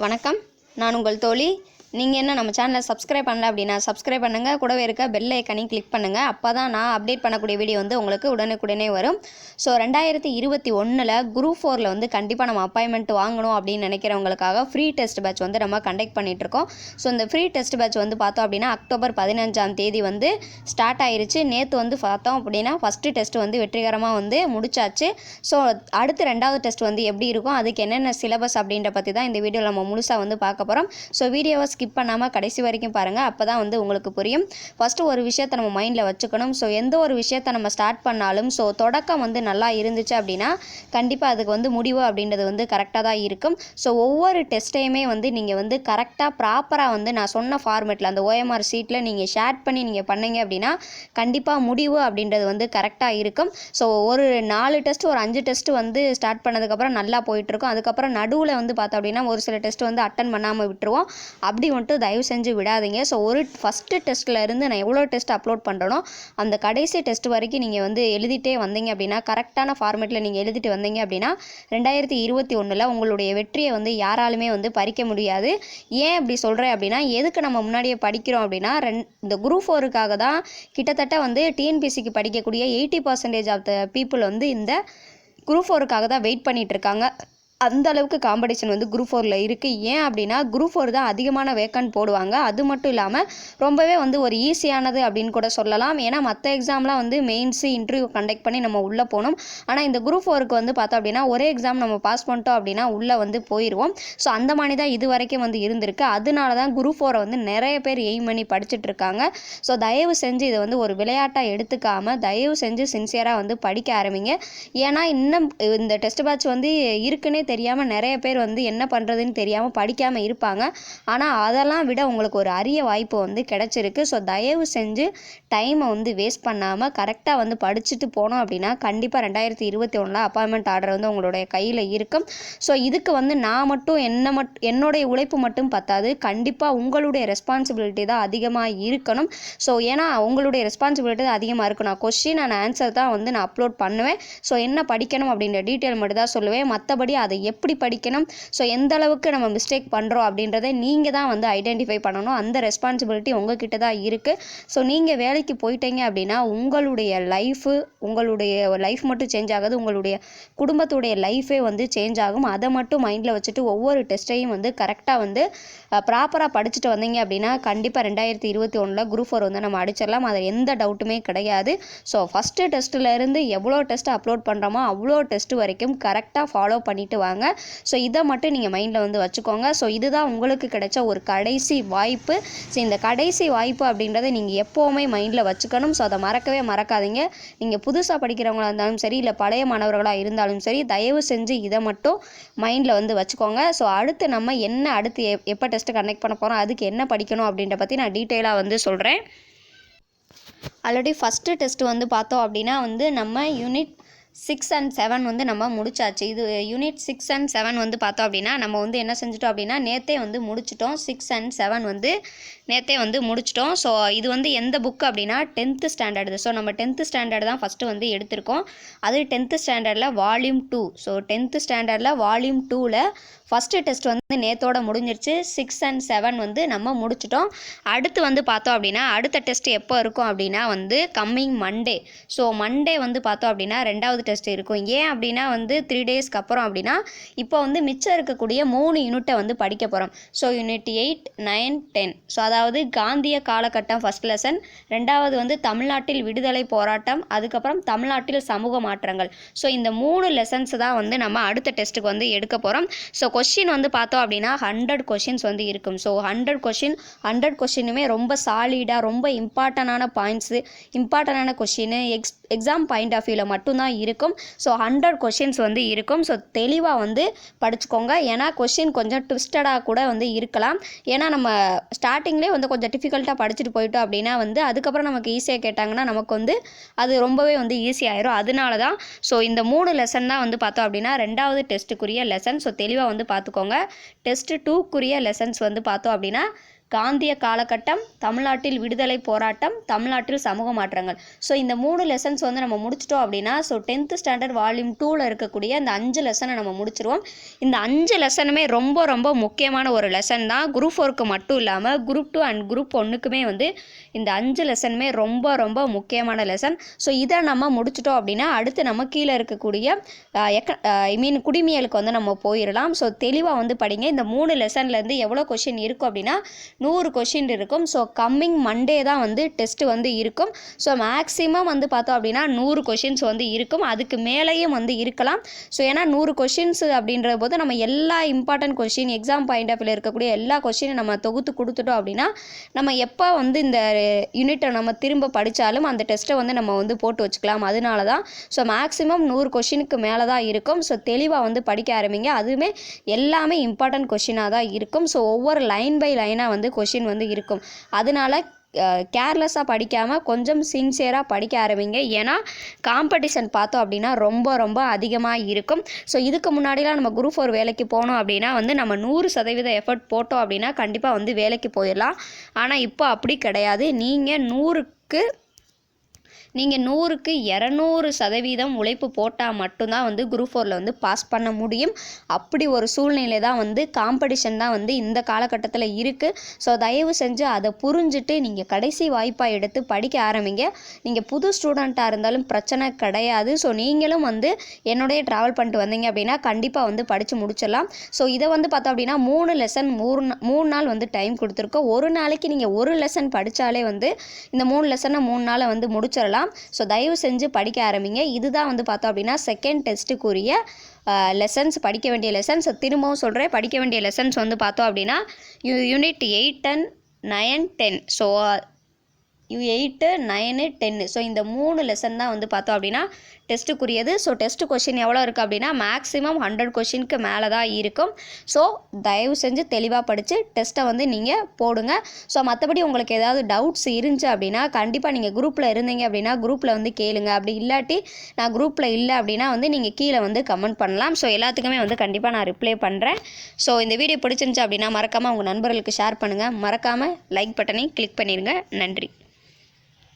வணக்கம், நான் உங்கள் தோழி. நீங்கள் என்ன நம்ம சேனலை சப்ஸ்கிரைப் பண்ணல அப்படின்னா சப்ஸ்கிரைப் பண்ணுங்கள். கூடவே இருக்க பெல் ஐக்கனையும் கிளிக் பண்ணுங்கள். அப்போ தான் நான் அப்டேட் பண்ணக்கூடிய வீடியோ வந்து உங்களுக்கு உடனுக்குடனே வரும். ஸோ 2021 குரூப் 4 வந்து கண்டிப்பாக நம்ம அப்பாயின்மெண்ட் வாங்கணும் அப்படின்னு நினைக்கிறவங்களுக்காக ஃப்ரீ டெஸ்ட் பேட்ச் வந்து நம்ம கண்டக்ட் பண்ணிகிட்ருக்கோம். ஸோ இந்த ஃப்ரீ டெஸ்ட் பேட்ச் வந்து பார்த்தோம் அப்படின்னா அக்டோபர் 15 வந்து ஸ்டார்ட் ஆயிருச்சு. நேற்று வந்து பார்த்தோம் அப்படின்னா ஃபஸ்ட்டு டெஸ்ட் வந்து வெற்றிகரமாக வந்து முடிச்சாச்சு. ஸோ அடுத்து ரெண்டாவது டெஸ்ட் வந்து எப்படி இருக்கும், அதுக்கு என்னென்ன சிலபஸ் அப்படின்ற பற்றி தான் இந்த வீடியோவில் நம்ம முழுசாக வந்து பார்க்க போகிறோம். ஸோ வீடியோவை ஸ்கிப் பண்ணாமல் கடைசி வரைக்கும் பாருங்கள், அப்போ தான் வந்து உங்களுக்கு புரியும். ஃபஸ்ட்டு ஒரு விஷயத்தை நம்ம மைண்டில் வச்சுக்கணும். ஸோ எந்த ஒரு விஷயத்தை நம்ம ஸ்டார்ட் பண்ணாலும் ஸோ தொடக்கம் வந்து நல்லா இருந்துச்சு அப்படின்னா கண்டிப்பாக அதுக்கு வந்து முடிவு அப்படின்றது வந்து கரெக்டாக தான் இருக்கும். ஸோ ஒவ்வொரு டெஸ்ட்டையுமே வந்து நீங்கள் வந்து கரெக்டாக ப்ராப்பராக வந்து நான் சொன்ன ஃபார்மேட்டில் அந்த OMR ஷீட்டில் நீங்கள் ஷேர் பண்ணி நீங்கள் பண்ணீங்க அப்படின்னா கண்டிப்பாக முடிவு அப்படின்றது வந்து கரெக்டாக இருக்கும். ஸோ ஒரு 4 டெஸ்ட் ஒரு 5 டெஸ்ட் வந்து ஸ்டார்ட் பண்ணதுக்கப்புறம் நல்லா போயிட்டுருக்கும். அதுக்கப்புறம் நடுவில் வந்து பார்த்தோம் அப்படின்னா ஒரு சில டெஸ்ட் வந்து அட்டன் பண்ணாமல் விட்டுருவோம். அப்படி வந்துட்டு தயவு செஞ்சு விடாதீங்க. ஸோ ஒரு ஃபஸ்ட்டு டெஸ்ட்டில் இருந்து நான் எவ்வளோ டெஸ்ட் அப்லோட் பண்ணுறனோ அந்த கடைசி டெஸ்ட் வரைக்கும் நீங்கள் வந்து எழுதிட்டே வந்தீங்க அப்படின்னா கரெக்டான ஃபார்மேட்டில் நீங்கள் எழுதிட்டு வந்தீங்க அப்படின்னா 2021 உங்களுடைய வெற்றியை வந்து யாராலுமே வந்து பறிக்க முடியாது. ஏன் அப்படி சொல்கிறேன் அப்படின்னா, எதுக்கு நம்ம முன்னாடியே படிக்கிறோம் அப்படின்னா இந்த குரூப் 4க்காக தான் கிட்டத்தட்ட வந்து டிஎன்பிசிக்கு படிக்கக்கூடிய 80% ஆஃப் த பீப்புள் வந்து இந்த குரூப் 4க்காக தான் வெயிட் பண்ணிகிட்டு இருக்காங்க. அந்த அளவுக்கு காம்படிஷன் வந்து குரூப் 4ல் இருக்குது. ஏன் அப்படின்னா குரூப் 4 தான் அதிகமான வேக்கன்ட் போடுவாங்க. அது மட்டும் இல்லாமல் ரொம்பவே வந்து ஒரு ஈஸியானது அப்படின்னு கூட சொல்லலாம். ஏன்னா மற்ற எக்ஸாம்லாம் வந்து மெயின்ஸு இன்டர்வியூ கண்டக்ட் பண்ணி நம்ம உள்ளே போகணும். ஆனால் இந்த குரூப் 4க்கு வந்து பார்த்தோம் அப்படின்னா ஒரே எக்ஸாம் நம்ம பாஸ் பண்ணிட்டோம் அப்படின்னா உள்ளே வந்து போயிடுவோம். ஸோ அந்த மாதிரி தான் இது வரைக்கும் வந்து இருந்திருக்கு. அதனால தான் குரூப் 4 வந்து நிறைய பேர் எய்ம் பண்ணி படிச்சுட்டு இருக்காங்க. ஸோ தயவு செஞ்சு இதை வந்து ஒரு விளையாட்டாக எடுத்துக்காமல் தயவு செஞ்சு சின்சியராக வந்து படிக்க ஆரம்பிங்க. ஏன்னா இன்னும் இந்த டெஸ்ட் பேட்ச் வந்து இருக்குன்னே தெரியாமல் நிறைய பேர் வந்து என்ன பண்ணுறதுன்னு தெரியாமல் படிக்காமல் இருப்பாங்க. ஆனால் அதெல்லாம் விட உங்களுக்கு ஒரு அரிய வாய்ப்பு வந்து கிடச்சிருக்கு. ஸோ தயவு செஞ்சு டைமை வந்து வேஸ்ட் பண்ணாமல் கரெக்டாக வந்து படிச்சுட்டு போனோம் அப்படின்னா கண்டிப்பாக 2021 அப்பாயின்மெண்ட் ஆர்டர் வந்து உங்களுடைய கையில் இருக்கும். ஸோ இதுக்கு வந்து நான் மட்டும் என்னுடைய உழைப்பு மட்டும் பத்தாது. கண்டிப்பாக உங்களுடைய ரெஸ்பான்சிபிலிட்டி தான் அதிகமாக இருக்கணும். ஸோ ஏன்னா உங்களுடைய ரெஸ்பான்சிபிலிட்டி தான் அதிகமாக இருக்கும். நான் கொஸ்டின் அண்ட் ஆன்சர் தான் வந்து நான் அப்லோட் பண்ணுவேன். ஸோ என்ன படிக்கணும் அப்படின்ற டீட்டெயில் மட்டும் தான் சொல்லுவேன். மற்றபடி அதை எப்படி படிக்கணும், ஸோ எந்த அளவுக்கு நம்ம மிஸ்டேக் பண்ணுறோம் அப்படின்றத நீங்கள் தான் வந்து ஐடென்டிஃபை பண்ணணும். அந்த ரெஸ்பான்சிபிலிட்டி உங்ககிட்ட தான் இருக்குது. ஸோ நீங்கள் வேலைக்கு போயிட்டீங்க அப்படின்னா உங்களுடைய லைஃப் மட்டும் சேஞ்ச் ஆகாது, உங்களுடைய குடும்பத்துடைய லைஃபே வந்து சேஞ்ச் ஆகும். அதை மட்டும் மைண்டில் வச்சுட்டு ஒவ்வொரு டெஸ்ட்டையும் வந்து கரெக்டாக வந்து ப்ராப்பராக படிச்சுட்டு வந்தீங்க அப்படின்னா கண்டிப்பாக 2021 குரூப் 4 வந்து நம்ம அடிச்சிடலாம். அதில் எந்த டவுட்டுமே கிடையாது. ஸோ ஃபஸ்ட்டு டெஸ்ட்டிலேருந்து எவ்வளோ டெஸ்ட் அப்லோட் பண்ணுறோமோ அவ்வளோ டெஸ்ட் வரைக்கும் கரெக்டாக ஃபாலோ பண்ணிட்டு வாங்க. ஸோ இதை மட்டும் நீங்கள் மைண்டில் வந்து வச்சுக்கோங்க. ஸோ இதுதான் உங்களுக்கு கிடைச்ச ஒரு கடைசி வாய்ப்பு. ஸோ இந்த கடைசி வாய்ப்பு அப்படின்றத நீங்கள் எப்போவுமே மைண்டில் வச்சுக்கணும். ஸோ அதை மறக்கவே மறக்காதீங்க. நீங்கள் புதுசாக படிக்கிறவங்களாக இருந்தாலும் சரி, இல்லை பழைய மாணவர்களாக இருந்தாலும் சரி, தயவு செஞ்சு இதை மட்டும் மைண்டில் வந்து வச்சுக்கோங்க. ஸோ அடுத்து நம்ம அடுத்து எப்போ டெஸ்ட்டு கண்டக்ட் பண்ண போகிறோம், அதுக்கு என்ன படிக்கணும் அப்படின்ற பற்றி நான் டீட்டெயிலாக வந்து சொல்கிறேன். ஆல்ரெடி ஃபஸ்ட்டு டெஸ்ட்டு வந்து பார்த்தோம் அப்படின்னா வந்து நம்ம யூனிட் 6 and 7 வந்து நம்ம முடிச்சாச்சு. இது யூனிட் 6 and 7 வந்து பார்த்தோம் அப்படின்னா நம்ம வந்து என்ன செஞ்சிட்டோம் அப்படின்னா நேற்றே வந்து முடிச்சிட்டோம். 6 and 7 வந்து நேற்றே வந்து முடிச்சிட்டோம். ஸோ இது வந்து எந்த புக் அப்படின்னா 10th ஸ்டாண்டர்டு. ஸோ நம்ம 10th ஸ்டாண்டர்டு தான் ஃபஸ்ட்டு வந்து எடுத்திருக்கோம். அது 10th ஸ்டாண்டர்டில் வால்யூம் 2. ஸோ 10th ஸ்டாண்டர்டில் வால்யூம் 2ல் ஃபஸ்ட்டு டெஸ்ட் வந்து நேற்றோட முடிஞ்சிருச்சு. 6 and 7 வந்து நம்ம முடிச்சிட்டோம். அடுத்து வந்து பார்த்தோம் அப்படின்னா அடுத்த டெஸ்ட் எப்போ இருக்கும் அப்படின்னா வந்து கம்மிங் மண்டே. ஸோ மண்டே வந்து பார்த்தோம் அப்படின்னா ரெண்டாவது டெஸ்ட் இருக்கும். ஏன் அப்படின்னா வந்து 3 டேஸ்க்கு அப்புறம் அப்படின்னா இப்போ வந்து மிச்சம் இருக்கக்கூடிய 3 யூனிட்டை வந்து படிக்க போகிறோம். So unit 8, 9, 10. ஸோ அதாவது காந்திய காலகட்டம் ஃபஸ்ட் லெசன், ரெண்டாவது வந்து தமிழ்நாட்டில் விடுதலை போராட்டம், அதுக்கப்புறம் தமிழ்நாட்டில் சமூக மாற்றங்கள். ஸோ இந்த 3 லெசன்ஸ் தான் வந்து நம்ம அடுத்த டெஸ்ட்டுக்கு வந்து எடுக்க போகிறோம். ஸோ கொஸ்டின் வந்து பார்த்தோம் அப்படின்னா 100 கொஷின்ஸ் வந்து இருக்கும். ஸோ 100 கொஷினுமே ரொம்ப சாலிடாக ரொம்ப இம்பார்ட்டண்டான பாயிண்ட்ஸு, இம்பார்ட்டண்டான கொஷின் எக்ஸாம் பாயிண்ட் ஆஃப் வியூவில் மட்டும்தான் இருக்கும். ஸோ 100 கொஷின்ஸ் வந்து இருக்கும். ஸோ தெளிவாக வந்து படிச்சுக்கோங்க. ஏன்னா கொஷின் கொஞ்சம் ட்விஸ்டடாக கூட வந்து இருக்கலாம். ஏன்னா நம்ம ஸ்டார்டிங்லேயே வந்து கொஞ்சம் டிஃபிகல்ட்டாக படிச்சுட்டு போயிட்டோம் அப்படின்னா வந்து அதுக்கப்புறம் நமக்கு ஈஸியாக கேட்டாங்கன்னா நமக்கு வந்து அது ரொம்பவே வந்து ஈஸியாகிடும். அதனால தான் ஸோ இந்த 3 லெசன் தான் வந்து பார்த்தோம் அப்படின்னா ரெண்டாவது டெஸ்ட்டுக்குரிய லெசன். ஸோ தெளிவாக வந்து பார்த்துக்கோங்க. டெஸ்ட் 2க்குரிய லெசன்ஸ் வந்து பார்த்தோம் அப்படின்னா காந்திய காலகட்டம், தமிழ்நாட்டில் விடுதலை போராட்டம், தமிழ்நாட்டில் சமூக மாற்றங்கள். ஸோ இந்த 3 லெசன்ஸ் வந்து நம்ம முடிச்சிட்டோம் அப்படின்னா ஸோ 10th ஸ்டாண்டர்ட் வால்யூம் 2ல் இருக்கக்கூடிய இந்த 5 லெசனை நம்ம முடிச்சிருவோம். இந்த 5 லெசனுமே ரொம்ப ரொம்ப முக்கியமான ஒரு லெசன் தான். குரூப் 4க்கு மட்டும் இல்லாமல் குரூப் 2 அண்ட் குரூப் 1க்குமே வந்து இந்த 5 லெசனுமே ரொம்ப ரொம்ப முக்கியமான லெசன். ஸோ இதை நம்ம முடிச்சிட்டோம் அப்படின்னா அடுத்து நம்ம கீழே இருக்கக்கூடிய குடிமியலுக்கு வந்து நம்ம போயிடலாம். ஸோ தெளிவாக வந்து படிங்க. இந்த 3 லெசன்லேருந்து எவ்வளோ கொஷின் இருக்கும் அப்படின்னா 100 கொஷின் இருக்கும். ஸோ கம்மிங் மண்டே தான் வந்து டெஸ்ட் வந்து இருக்கும். ஸோ மேக்ஸிமம் வந்து பார்த்தோம் அப்படின்னா 100 கொஷின்ஸ் வந்து இருக்கும். அதுக்கு மேலேயும் வந்து இருக்கலாம். ஸோ ஏன்னா 100 கொஷின்ஸ் அப்படின்ற போது நம்ம எல்லா important question exam point of வியூவில் இருக்கக்கூடிய எல்லா கொஷினும் நம்ம தொகுத்து கொடுத்துட்டோம் அப்படின்னா நம்ம எப்போ வந்து இந்த யூனிட்டை நம்ம திரும்ப படித்தாலும் அந்த டெஸ்ட்டை வந்து நம்ம வந்து போட்டு வச்சுக்கலாம். அதனால தான் ஸோ மேக்ஸிமம் 100 கொஷினுக்கு மேலே தான் இருக்கும். ஸோ தெளிவாக வந்து படிக்க ஆரம்பிங்க. அதுவுமே எல்லாமே இம்பார்ட்டன்ட் கொஷினாக தான் இருக்கும். ஸோ ஒவ்வொரு லைன் பை லைனாக வந்து கொஷின் வந்து இருக்கும். அதனால கேர்லெஸ்ஸாக படிக்காமல் கொஞ்சம் சின்சியராக படிக்க ஆரம்பிங்க. ஏன்னா காம்படிஷன் பார்த்தோம் அப்படின்னா ரொம்ப ரொம்ப அதிகமாக இருக்கும். ஸோ இதுக்கு முன்னாடிலாம் நம்ம குரூப் 4 வேலைக்கு போனோம் அப்படின்னா வந்து நம்ம 100% எஃபர்ட் போட்டோம் அப்படின்னா கண்டிப்பாக வந்து வேலைக்கு போயிடலாம். ஆனால் இப்போ அப்படி கிடையாது. நீங்கள் 100க்கு 200% உழைப்பு போட்டால் மட்டும்தான் வந்து குரூப் 4ல் வந்து பாஸ் பண்ண முடியும். அப்படி ஒரு சூழ்நிலை தான் வந்து காம்படிஷன் தான் வந்து இந்த காலகட்டத்தில் இருக்குது. ஸோ தயவு செஞ்சு அதை புரிஞ்சுட்டு நீங்கள் கடைசி வாய்ப்பாக எடுத்து படிக்க ஆரம்பிங்க. நீங்கள் புது ஸ்டூடெண்ட்டாக இருந்தாலும் பிரச்சனை கிடையாது. ஸோ நீங்களும் வந்து என்னுடைய ட்ராவல் பண்ணிட்டு வந்தீங்க அப்படின்னா கண்டிப்பாக வந்து படித்து முடிச்சிடலாம். ஸோ இதை வந்து பார்த்தோம் அப்படின்னா 3 லெசன் 3 நாள் வந்து டைம் கொடுத்துருக்கோம். ஒரு நாளைக்கு நீங்கள் ஒரு லெசன் படித்தாலே வந்து இந்த 3 லெசனை 3 நாளை வந்து முடிச்சிடலாம். ஸோ தயவு செஞ்சு படிக்க ஆரம்பிங்க. இதுதான் வந்து பார்த்தோம் அப்படின்னா செகண்ட் டெஸ்ட்டுக்குரிய லெசன்ஸ், படிக்க வேண்டிய லெசன்ஸ். திரும்பவும் சொல்கிறேன், படிக்க வேண்டிய லெசன்ஸ் வந்து பார்த்தோம் அப்படின்னா யூனிட் 8 and 9, 10. ஸோ 8, 9, 10. ஸோ இந்த 3 லெசன் தான் வந்து பார்த்தோம் அப்படின்னா டெஸ்ட்டுக்குரியது. ஸோ டெஸ்ட் கொஷின் எவ்வளோ இருக்குது அப்படின்னா மேக்ஸிமம் 100 கொஷினுக்கு மேலே தான் இருக்கும். ஸோ தயவு செஞ்சு தெளிவாக படித்து டெஸ்ட்டை வந்து நீங்கள் போடுங்க. ஸோ மற்றபடி உங்களுக்கு ஏதாவது டவுட்ஸ் இருந்துச்சு அப்படின்னா கண்டிப்பாக நீங்கள் குரூப்பில் இருந்தீங்க அப்படின்னா குரூப்பில் வந்து கேளுங்க. அப்படி இல்லாட்டி நான் குரூப்பில் இல்லை அப்படின்னா வந்து நீங்கள் கீழே வந்து கமெண்ட் பண்ணலாம். ஸோ எல்லாத்துக்குமே வந்து கண்டிப்பாக நான் ரிப்ளை பண்ணுறேன். ஸோ இந்த வீடியோ பிடிச்சிருந்துச்சு அப்படின்னா மறக்காமல் உங்கள் நண்பர்களுக்கு ஷேர் பண்ணுங்கள். மறக்காமல் லைக் பட்டனை கிளிக் பண்ணிடுங்க. நன்றி.